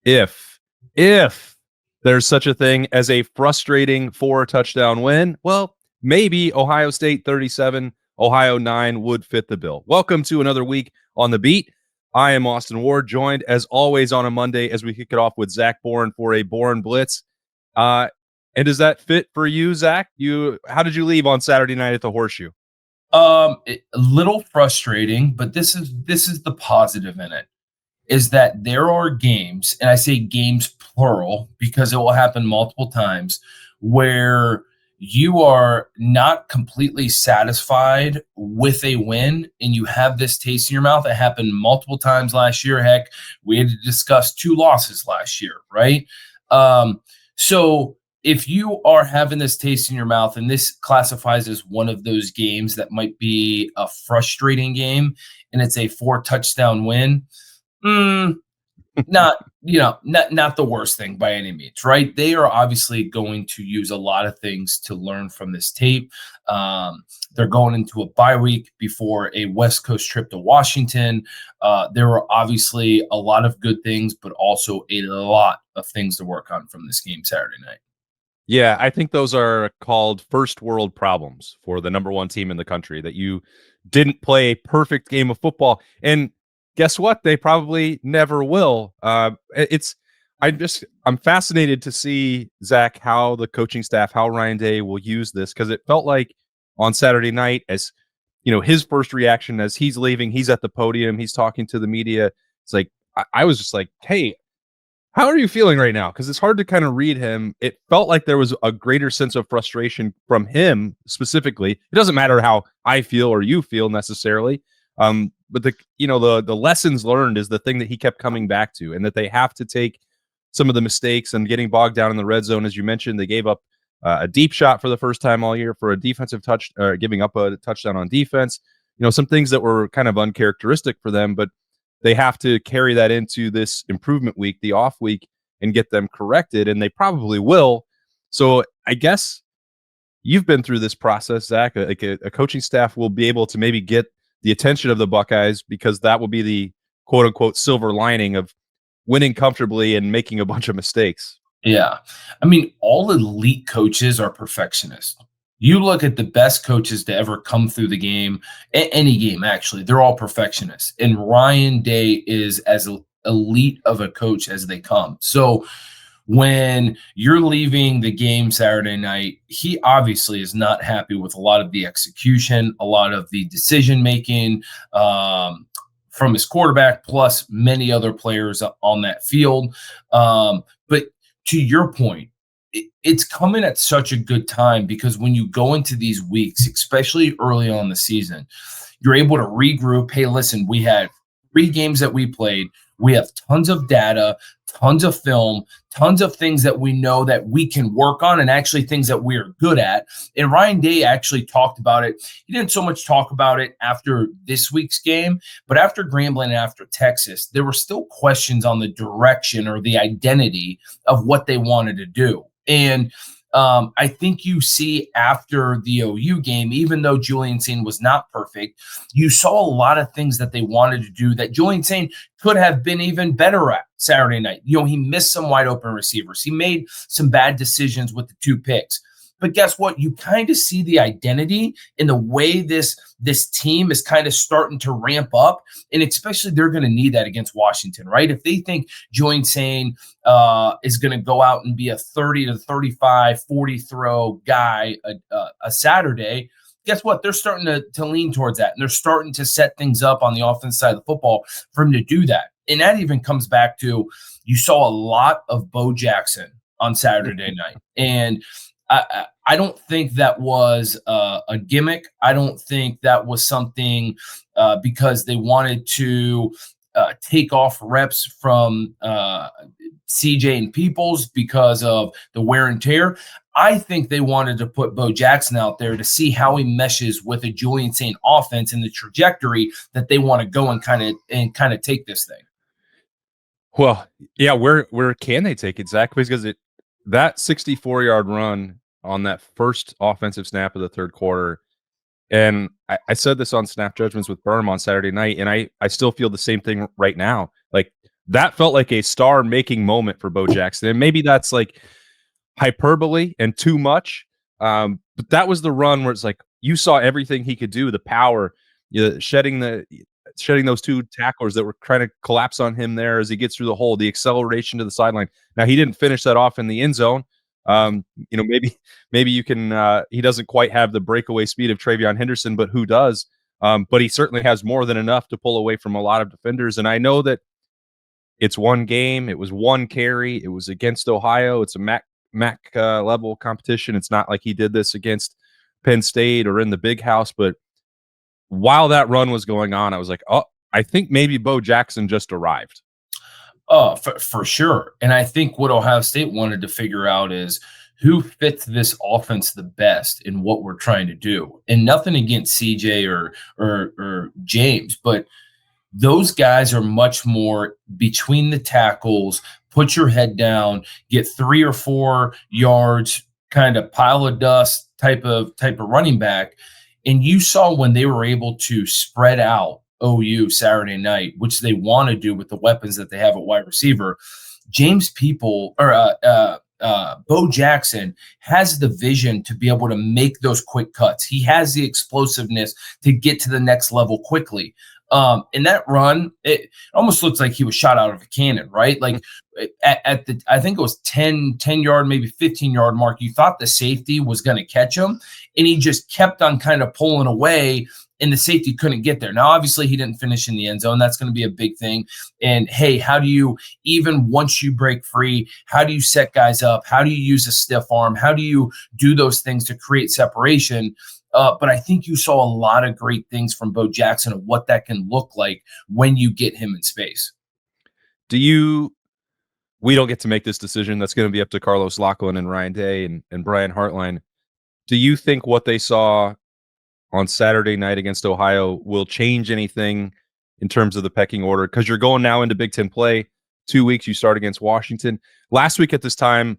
if there's such a thing as a frustrating 4-touchdown win, well, maybe Ohio State 37, Ohio 9 would fit the bill. Welcome to another week on The Beat. I am Austin Ward, joined as always on a Monday as we kick it off with Zach Boren for a Boren Blitz. And does that fit for you, Zach? How did you leave on Saturday night at the Horseshoe? A little frustrating, but this is the positive in it, is that there are games, and I say games plural because it will happen multiple times, where you are not completely satisfied with a win and you have this taste in your mouth. It happened multiple times last year. Heck, we had to discuss 2 losses last year, right? So if you are having this taste in your mouth, and this classifies as one of those games that might be a frustrating game, and it's a 4-touchdown win, not the worst thing by any means, right? They are obviously going to use a lot of things to learn from this tape. They're going into a bye week before a West Coast trip to Washington. There were obviously a lot of good things, but also a lot of things to work on from this game Saturday night. Yeah, I think those are called first world problems for the number one team in the country, that you didn't play a perfect game of football. And guess what? They probably never will. I'm fascinated to see, Zach, how the coaching staff, how Ryan Day will use this, because it felt like on Saturday night, as you know, his first reaction as he's leaving, he's at the podium, he's talking to the media. It's like I was just like, hey, how are you feeling right now? Because it's hard to kind of read him. It felt like there was a greater sense of frustration from him specifically. It doesn't matter how I feel or you feel necessarily. But the lessons learned is the thing that he kept coming back to, and that they have to take some of the mistakes and getting bogged down in the red zone. As you mentioned, they gave up a deep shot for the first time all year for a defensive touch, giving up a touchdown on defense. Some things that were kind of uncharacteristic for them, but they have to carry that into this improvement week, the off week, and get them corrected, and they probably will. So I guess you've been through this process, Zach. A coaching staff will be able to maybe get the attention of the Buckeyes, because that will be the quote unquote silver lining of winning comfortably and making a bunch of mistakes. Yeah. I mean, all elite coaches are perfectionists. You look at the best coaches to ever come through the game, any game actually, they're all perfectionists. And Ryan Day is as elite of a coach as they come. So when you're leaving the game Saturday night, he obviously is not happy with a lot of the execution, a lot of the decision making from his quarterback, plus many other players on that field. But to your point, it's coming at such a good time, because when you go into these weeks, especially early on in the season, you're able to regroup. Hey, listen, we had 3 games that we played. We have tons of data, tons of film, tons of things that we know that we can work on, and actually things that we're good at. And Ryan Day actually talked about it. He didn't so much talk about it after this week's game, but after Grambling and after Texas, there were still questions on the direction or the identity of what they wanted to do. And I think you see after the OU game, even though Julian Sayin was not perfect, you saw a lot of things that they wanted to do that Julian Sayin could have been even better at Saturday night. He missed some wide open receivers. He made some bad decisions with the 2 picks. But guess what? You kind of see the identity in the way this team is kind of starting to ramp up. And especially they're going to need that against Washington, right? If they think Julian Sayin is going to go out and be a 30 to 35, 40 throw guy a Saturday, guess what? They're starting to lean towards that. And they're starting to set things up on the offense side of the football for him to do that. And that even comes back to, you saw a lot of Bo Jackson on Saturday night. And I don't think that was a gimmick. I don't think that was something because they wanted to take off reps from CJ and Peoples because of the wear and tear. I think they wanted to put Bo Jackson out there to see how he meshes with a Julian Sayin offense and the trajectory that they want to go and kind of take this thing. Well, yeah, where can they take it, Zach? Because that 64-yard run on that first offensive snap of the third quarter, and I said this on Snap Judgments with Berm on Saturday night, and I still feel the same thing right now. Like, that felt like a star-making moment for Bo Jackson. And maybe that's like hyperbole and too much. But that was the run where it's like you saw everything he could do, the power, shedding those two tacklers that were trying to collapse on him there as he gets through the hole, the acceleration to the sideline. Now he didn't finish that off in the end zone. Maybe you can he doesn't quite have the breakaway speed of Travion Henderson, but who does? But he certainly has more than enough to pull away from a lot of defenders. And I know that it's one game, it was one carry, it was against Ohio. It's a MAC level competition. It's not like he did this against Penn State or in the big house. But while that run was going on, I was like, oh, I think maybe Bo Jackson just arrived. Oh, for sure. And I think what Ohio State wanted to figure out is who fits this offense the best in what we're trying to do. And nothing against CJ or James, but those guys are much more between the tackles, put your head down, get 3 or 4 yards, kind of pile of dust type of running back. And you saw when they were able to spread out OU Saturday night, which they want to do with the weapons that they have at wide receiver. Bo Jackson has the vision to be able to make those quick cuts. He has the explosiveness to get to the next level quickly. In that run, it almost looks like he was shot out of a cannon, right? Like at the, I think it was 10 yard, maybe 15 yard mark, you thought the safety was going to catch him, and he just kept on kind of pulling away, and the safety couldn't get there. Now, obviously, he didn't finish in the end zone. That's going to be a big thing. And hey, how do you, even once you break free, how do you set guys up? How do you use a stiff arm? How do you do those things to create separation? But I think you saw a lot of great things from Bo Jackson of what that can look like when you get him in space. We don't get to make this decision. That's going to be up to Carlos Lachlan and Ryan Day and Brian Hartline. Do you think what they saw on Saturday night against Ohio will change anything in terms of the pecking order? Because you're going now into Big Ten play. 2 weeks, you start against Washington. Last week at this time,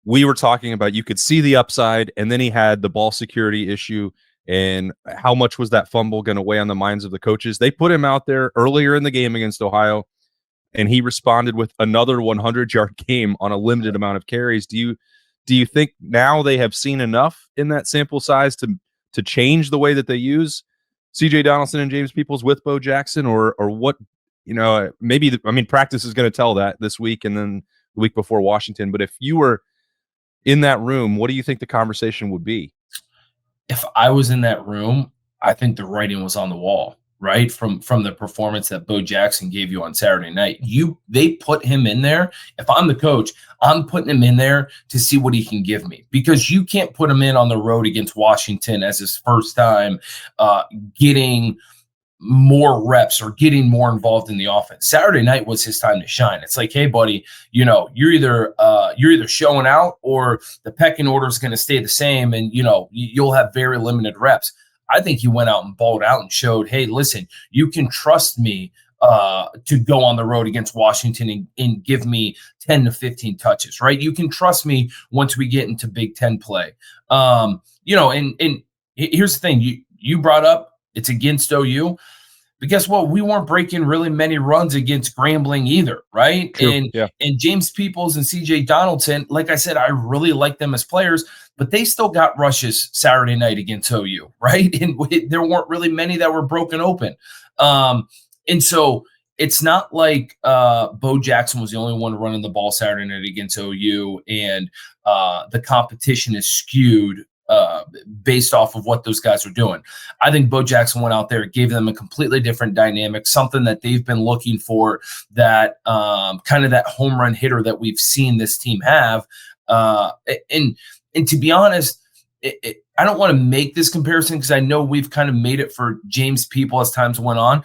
we were talking about you could see the upside, and then he had the ball security issue, and how much was that fumble going to weigh on the minds of the coaches? They put him out there earlier in the game against Ohio, and he responded with another 100-yard game on a limited amount of carries. Do you think now they have seen enough in that sample size to change the way that they use CJ Donaldson and James Peoples with Bo Jackson, or what? Practice is going to tell that this week and then the week before Washington. But if you were in that room, what do you think the conversation would be? If I was in that room, I think the writing was on the wall, right? From the performance that Bo Jackson gave you on Saturday night. They put him in there. If I'm the coach, I'm putting him in there to see what he can give me, because you can't put him in on the road against Washington as his first time getting more reps or getting more involved in the offense. Saturday night was his time to shine. It's like, hey, buddy, you're either showing out or the pecking order is going to stay the same, and you'll have very limited reps. I think he went out and balled out and showed, hey, listen, you can trust me to go on the road against Washington and give me 10 to 15 touches, right? You can trust me once we get into Big Ten play. And here's the thing, you brought up it's against OU. But guess what? We weren't breaking really many runs against Grambling either, right? True. And James Peoples and CJ Donaldson, like I said, I really like them as players, but they still got rushes Saturday night against OU, right? And there weren't really many that were broken open. And so it's not like Bo Jackson was the only one running the ball Saturday night against OU, and the competition is skewed based off of what those guys are doing. I think Bo Jackson went out there, gave them a completely different dynamic, something that they've been looking for, that kind of that home run hitter that we've seen this team have. And to be honest, I don't want to make this comparison because I know we've kind of made it for James People as times went on,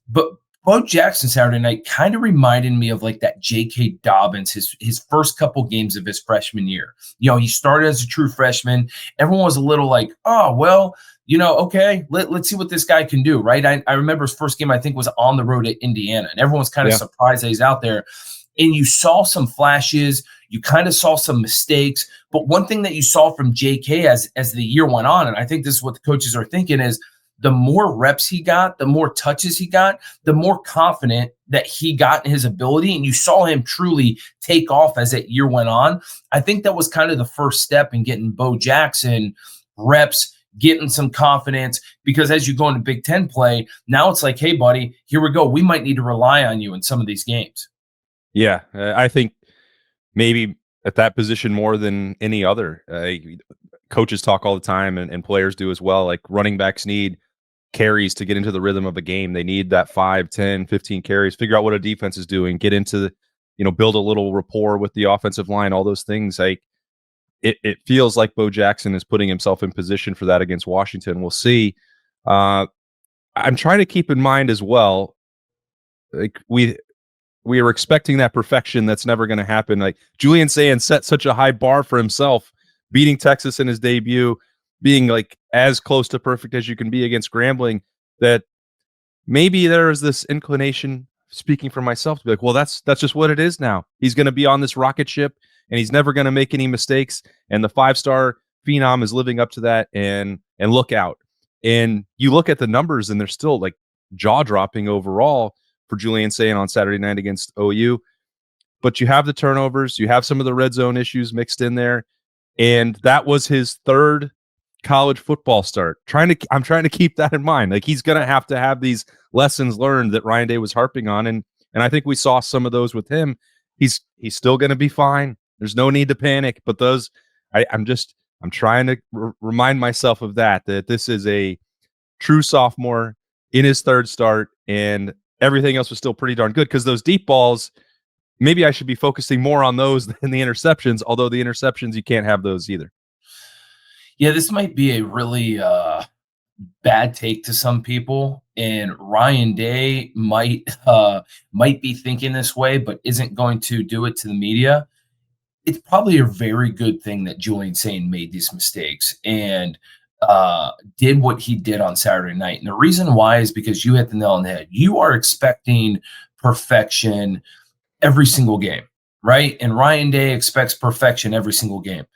but Bo Jackson Saturday night kind of reminded me of like that J.K. Dobbins, his first couple games of his freshman year. He started as a true freshman. Everyone was a little like, oh, well, okay, let's see what this guy can do, right? I remember his first game, I think, was on the road at Indiana, and everyone's kind of surprised that he's out there. And you saw some flashes, you kind of saw some mistakes. But one thing that you saw from J.K. as the year went on, and I think this is what the coaches are thinking, is the more reps he got, the more touches he got, the more confident that he got in his ability. And you saw him truly take off as that year went on. I think that was kind of the first step in getting Bo Jackson reps, getting some confidence, because as you go into Big Ten play, now it's like, hey, buddy, here we go. We might need to rely on you in some of these games. Yeah, I think maybe at that position more than any other. Coaches talk all the time, and players do as well. Like running backs need carries to get into the rhythm of a game. They need that 5, 10, 15 carries, figure out what a defense is doing, get into build a little rapport with the offensive line, all those things. Like it feels like Bo Jackson is putting himself in position for that against Washington. We'll see. I'm trying to keep in mind as well, like we are expecting that perfection that's never going to happen. Like Julian Sayin set such a high bar for himself, beating Texas in his debut, being like as close to perfect as you can be against Grambling, that maybe there is this inclination, speaking for myself, to be like, well, that's just what it is now. He's going to be on this rocket ship and he's never going to make any mistakes. And the 5-star phenom is living up to that, and look out. And you look at the numbers and they're still like jaw dropping overall for Julian Sayin on Saturday night against OU. But you have the turnovers, you have some of the red zone issues mixed in there. And that was his third college football start. I'm trying to keep that in mind. Like he's going to have these lessons learned that Ryan Day was harping on. And I think we saw some of those with him. He's still going to be fine. There's no need to panic, but those, I'm trying to remind myself of that this is a true sophomore in his third start, and everything else was still pretty darn good, because those deep balls, maybe I should be focusing more on those than the interceptions, although the interceptions, you can't have those either. Yeah, this might be a really bad take to some people, and Ryan Day might be thinking this way, but isn't going to do it to the media. It's probably a very good thing that Julian Sayin made these mistakes and did what he did on Saturday night. And the reason why is because you hit the nail on the head. You are expecting perfection every single game, right? And Ryan Day expects perfection every single game.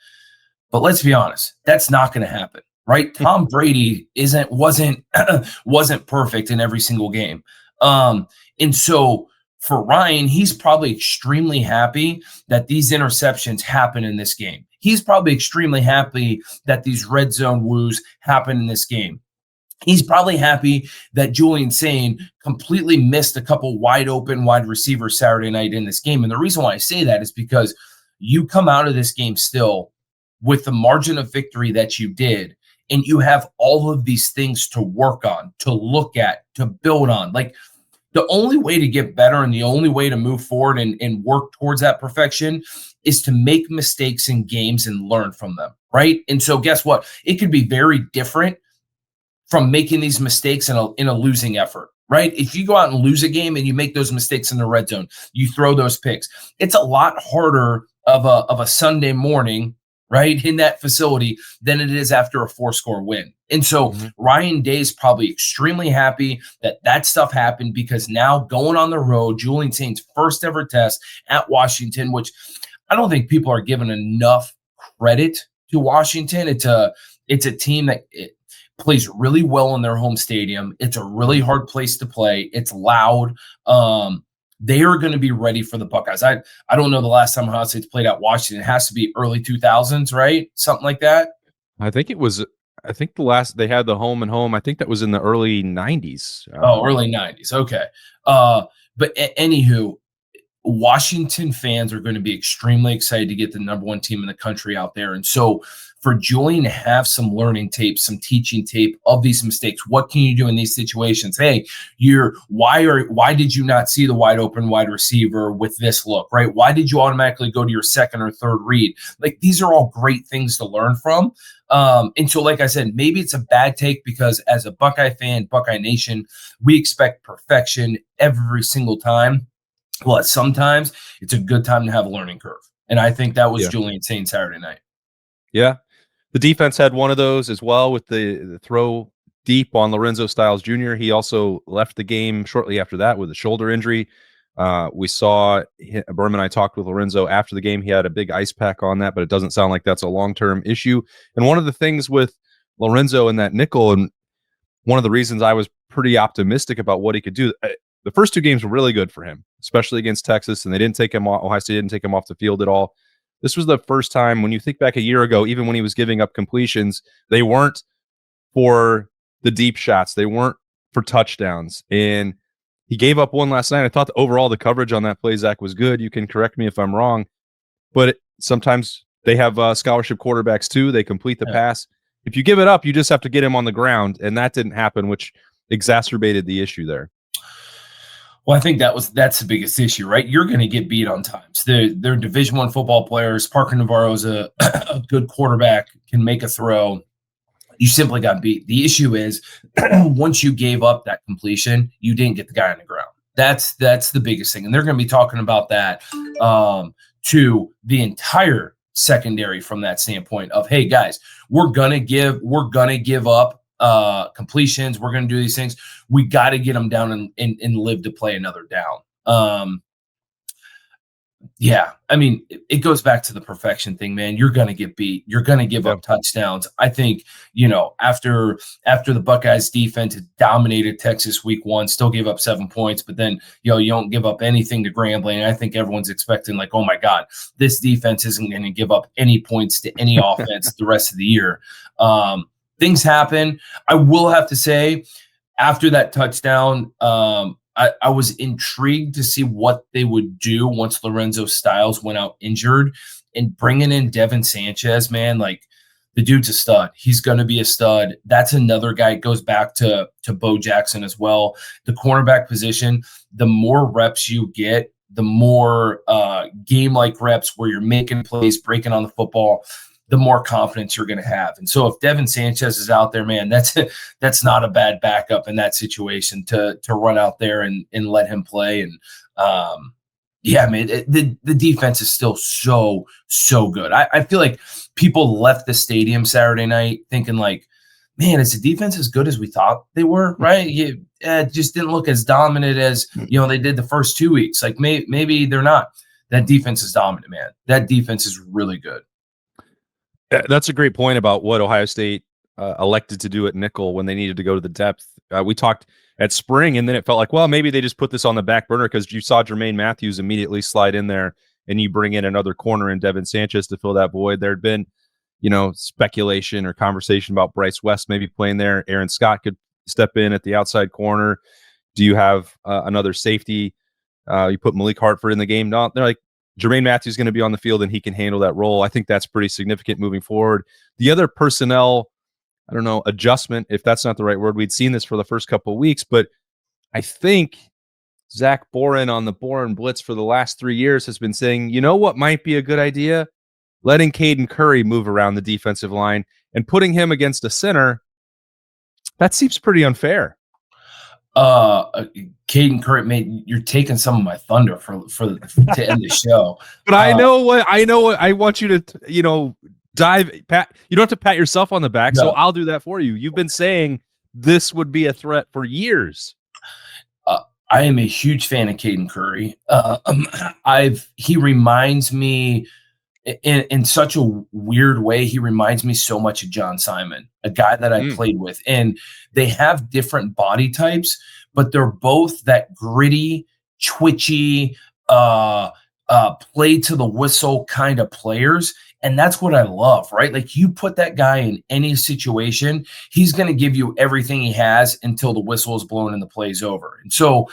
But let's be honest, that's not going to happen, right? Tom Brady wasn't perfect in every single game. And so for Ryan, he's probably extremely happy that these interceptions happen in this game. He's probably extremely happy that these red zone woos happen in this game. He's probably happy that Julian Sayin completely missed a couple wide open wide receivers Saturday night in this game. And the reason why I say that is because you come out of this game still with the margin of victory that you did, and you have all of these things to work on, to look at, to build on. Like, the only way to get better and the only way to move forward and work towards that perfection is to make mistakes in games and learn from them, right? And so guess what? It could be very different from making these mistakes in a losing effort, right? If you go out and lose a game and you make those mistakes in the red zone, you throw those picks, it's a lot harder of a Sunday morning, right, in that facility than it is after a 4-score win. And so Ryan Day's probably extremely happy that stuff happened, because now going on the road, Julian Sayin's first ever test at Washington, which I don't think people are giving enough credit to Washington. It's a team that plays really well in their home stadium. It's a really hard place to play. It's loud. They are going to be ready for the Buckeyes. I don't know the last time Ohio State's played at Washington. It has to be early 2000s, right? Something like that. I think the last they had the home and home, I think that was in the early 90s. Early 90s. Okay. But anywho, Washington fans are going to be extremely excited to get the number one team in the country out there. And so for Julian to have some learning tape, some teaching tape of these mistakes, what can you do in these situations? Hey, why did you not see the wide open wide receiver with this look, right? Why did you automatically go to your second or third read? Like, these are all great things to learn from. And so, like I said, maybe it's a bad take, because as a Buckeye fan, Buckeye Nation, we expect perfection every single time. Well, sometimes it's a good time to have a learning curve. And I think that was Julian Sayin Saturday night. Yeah. The defense had one of those as well with the throw deep on Lorenzo Styles Jr. He also left the game shortly after that with a shoulder injury. We saw Berman and I talked with Lorenzo after the game. He had a big ice pack on that, but it doesn't sound like that's a long-term issue. And one of the things with Lorenzo in that nickel, and one of the reasons I was pretty optimistic about what he could do. The first 2 games were really good for him, especially against Texas, and they didn't take him off. Ohio State didn't take him off the field at all. This was the first time, when you think back a year ago, even when he was giving up completions, they weren't for the deep shots. They weren't for touchdowns. And he gave up one last night. I thought overall the coverage on that play, Zach, was good. You can correct me if I'm wrong. But sometimes they have scholarship quarterbacks too. They complete the pass. If you give it up, you just have to get him on the ground. And that didn't happen, which exacerbated the issue there. Well, I think that's the biggest issue, right? You're going to get beat on times. They're Division I football players. Parker Navarro is a good quarterback, can make a throw. You simply got beat. The issue is once you gave up that completion, you didn't get the guy on the ground. That's the biggest thing. And they're going to be talking about that to the entire secondary from that standpoint of, hey, guys, we're going to give up completions. We're going to do these things. We got to get them down and live to play another down. Yeah, I mean, it goes back to the perfection thing, man. You're going to get beat. You're going to give up touchdowns. I think, after the Buckeyes defense had dominated Texas week 1, still gave up 7 points, but then, you don't give up anything to Grambling. And I think everyone's expecting like, oh my God, this defense isn't going to give up any points to any offense the rest of the year. Things happen. I will have to say, after that touchdown, I was intrigued to see what they would do once Lorenzo Styles went out injured, and bringing in Devin Sanchez, man, like the dude's a stud. He's going to be a stud. That's another guy. It goes back to Bo Jackson as well. The cornerback position, the more reps you get, the more game-like reps where you're making plays, breaking on the football, the more confidence you're going to have. And so if Devin Sanchez is out there, man, that's not a bad backup in that situation to run out there and let him play. And yeah, man, the defense is still so good. I feel like people left the stadium Saturday night thinking like, man, is the defense as good as we thought they were? Right? It just didn't look as dominant as, they did the first 2 weeks. Like maybe they're not. That defense is dominant, man. That defense is really good. That's a great point about what Ohio State elected to do at nickel when they needed to go to the depth. We talked at spring, and then it felt like, well, maybe they just put this on the back burner because you saw Jermaine Matthews immediately slide in there, and you bring in another corner in Devin Sanchez to fill that void. There had been, speculation or conversation about Bryce West maybe playing there. Aaron Scott could step in at the outside corner. Do you have another safety? You put Malik Hartford in the game. No, they're like, Jermaine Matthews is going to be on the field and he can handle that role. I think that's pretty significant moving forward. The other personnel, adjustment, if that's not the right word, we'd seen this for the first couple of weeks, but I think Zach Boren on the Boren Blitz for the last 3 years has been saying, what might be a good idea? Letting Kaden Curry move around the defensive line and putting him against a center. That seems pretty unfair. Kaden Curry, mate, you're taking some of my thunder to end the show. But I know what I want you to, pat. You don't have to pat yourself on the back, so I'll do that for you. You've been saying this would be a threat for years. I am a huge fan of Kaden Curry. He reminds me in such a weird way. He reminds me so much of John Simon, a guy that I played with, and they have different body types, but they're both that gritty, twitchy, play to the whistle kind of players. And that's what I love, right? Like you put that guy in any situation, he's going to give you everything he has until the whistle is blown and the play's over. And so,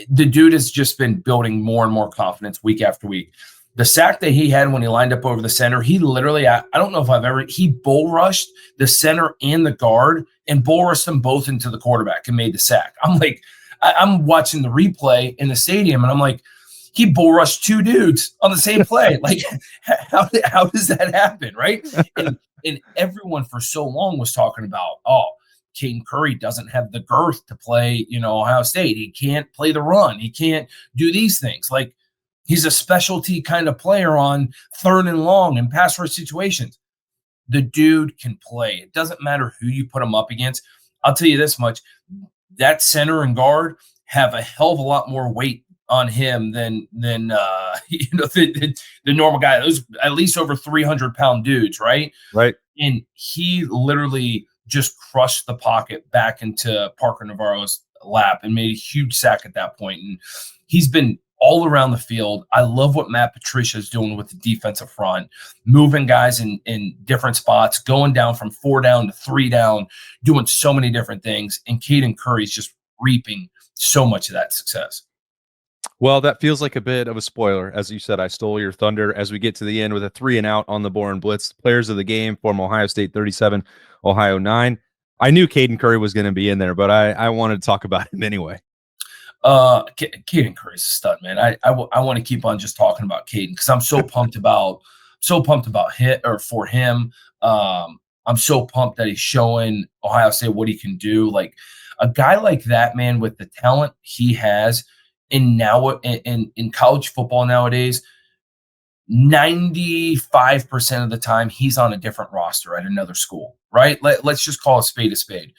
the dude has just been building more and more confidence week after week. The sack that he had when he lined up over the center, he literally, I don't know if he bull rushed the center and the guard and bull rushed them both into the quarterback and made the sack. I'm like, I'm watching the replay in the stadium and I'm like, he bull rushed 2 dudes on the same play. Like, how does that happen, right? And everyone for so long was talking about, Kaden Curry doesn't have the girth to play, Ohio State. He can't play the run. He can't do these things. Like, he's a specialty kind of player on 3rd and long and pass rush situations. The dude can play. It doesn't matter who you put him up against. I'll tell you this much. That center and guard have a hell of a lot more weight on him than the normal guy. Those at least over 300-pound dudes, right? Right. And he literally just crushed the pocket back into Parker Navarro's lap and made a huge sack at that point. And he's been all around the field. I love what Matt Patricia is doing with the defensive front, moving guys in different spots, going down from 4 down to 3 down, doing so many different things. And Kaden Curry is just reaping so much of that success. Well, that feels like a bit of a spoiler. As you said, I stole your thunder as we get to the end with a 3-and-out on the Boren Blitz. Players of the game from Ohio State 37, Ohio 9. I knew Kaden Curry was going to be in there, but I wanted to talk about him anyway. Kaden Curry's a stud, man. I want to keep on just talking about Kaden because I'm so pumped about for him. I'm so pumped that he's showing Ohio State what he can do. Like a guy like that, man, with the talent he has, and now in college football nowadays, 95% of the time he's on a different roster at another school, right? Let's just call a spade a spade.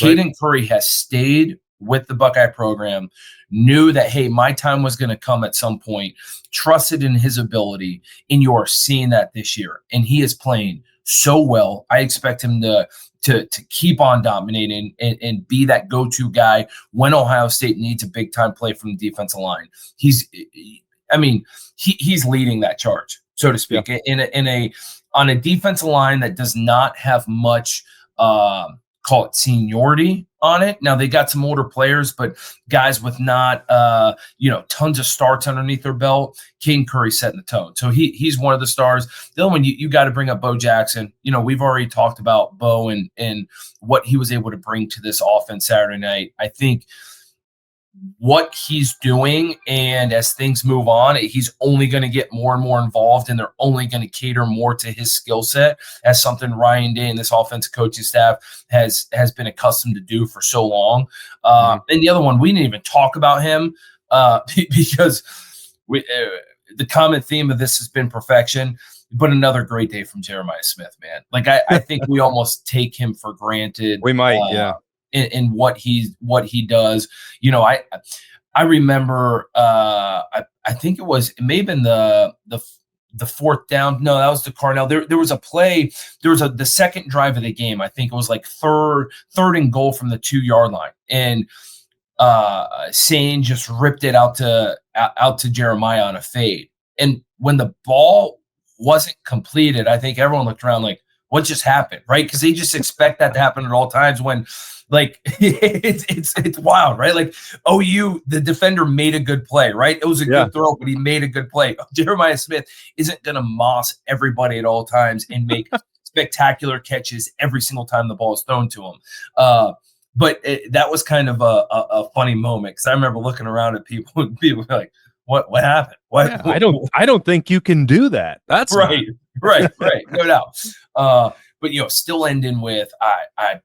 Right. Kaden Curry has stayed with the Buckeye program, knew that, hey, my time was going to come at some point, trusted in his ability, and you are seeing that this year. And he is playing so well. I expect him to keep on dominating and be that go-to guy when Ohio State needs a big-time play from the defensive line. He's leading that charge, so to speak, on a defensive line that does not have much call it seniority on it. Now they got some older players, but guys with not tons of starts underneath their belt. Kaden Curry setting the tone. So he's one of the stars. The other one you got to bring up Bo Jackson. We've already talked about Bo and what he was able to bring to this offense Saturday night. I think what he's doing, and as things move on, he's only going to get more and more involved, and they're only going to cater more to his skill set, as something Ryan Day and this offensive coaching staff has been accustomed to do for so long. And the other one, we didn't even talk about him because the common theme of this has been perfection. But another great day from Jeremiah Smith, man. Like I think we almost take him for granted. We might, yeah. In what he does. I remember I think it may have been the 4th down. No, that was the Carnell. There was a play. There was the second drive of the game. I think it was like third and goal from the 2-yard line, and Sayin just ripped it out to Jeremiah on a fade. And when the ball wasn't completed, I think everyone looked around like, what just happened, right? Because they just expect that to happen at all times when, like, it's wild, right? Like, OU, the defender made a good play, right? It was a good throw, but he made a good play. Jeremiah Smith isn't going to moss everybody at all times and make spectacular catches every single time the ball is thrown to him. But that was kind of a funny moment because I remember looking around at people and people were like, what happened? What? Yeah, I don't think you can do that. That's right. No doubt. But still ending with I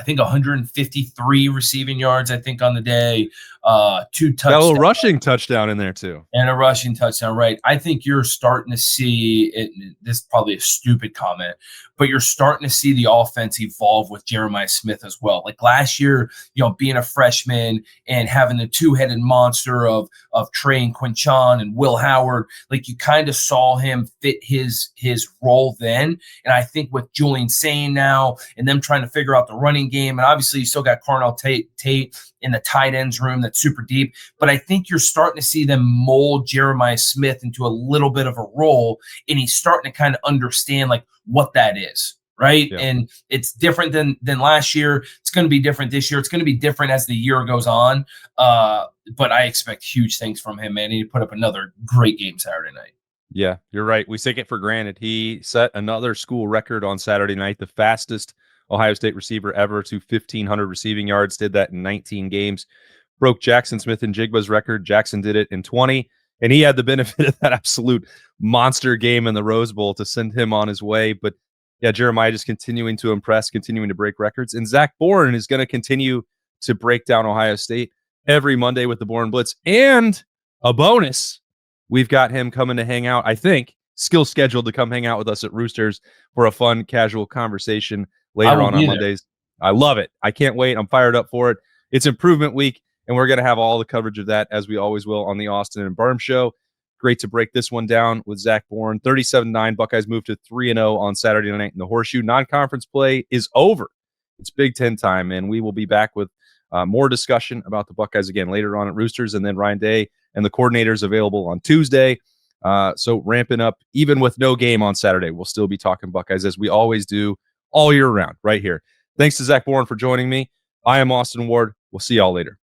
think 153 receiving yards, I think, on the day, 2 touchdowns. Got a little rushing touchdown in there, too. And a rushing touchdown, right. I think you're starting to see it. This is probably a stupid comment, but you're starting to see the offense evolve with Jeremiah Smith as well. Like last year, being a freshman and having the 2-headed monster of Trey and Quinchon and Will Howard, like you kind of saw him fit his role then. And I think with Julian Sayin now and them trying to figure out the running game, and obviously you still got Carnell Tate in the tight ends room that's super deep, but I think you're starting to see them mold Jeremiah Smith into a little bit of a role, and he's starting to kind of understand like what that is, right? Yeah. And it's different than last year. It's going to be different this year. It's going to be different as the year goes on, but I expect huge things from him, man. He put up another great game Saturday night. Yeah, you're right. We take it for granted. He set another school record on Saturday night, the fastest Ohio State receiver ever to 1,500 receiving yards, did that in 19 games. Broke Jackson Smith and Jigba's record. Jackson did it in 20, and he had the benefit of that absolute monster game in the Rose Bowl to send him on his way. But yeah, Jeremiah just continuing to impress, continuing to break records. And Zach Boren is going to continue to break down Ohio State every Monday with the Boren Blitz. And a bonus, we've got him coming to hang out, I think, still scheduled to come hang out with us at Roosters for a fun, casual conversation later on Mondays. I love it. I can't wait. I'm fired up for it. It's improvement week, and we're going to have all the coverage of that, as we always will, on the Austin and Berm Show. Great to break this one down with Zach Boren. 37-9, Buckeyes moved to 3-0 on Saturday night in the Horseshoe. Non-conference play is over. It's Big Ten time, and we will be back with more discussion about the Buckeyes again later on at Roosters, and then Ryan Day and the coordinators available on Tuesday. So ramping up, even with no game on Saturday, we'll still be talking Buckeyes as we always do all year round right here. Thanks to Zach Boren for joining me. I am Austin Ward. We'll see y'all later.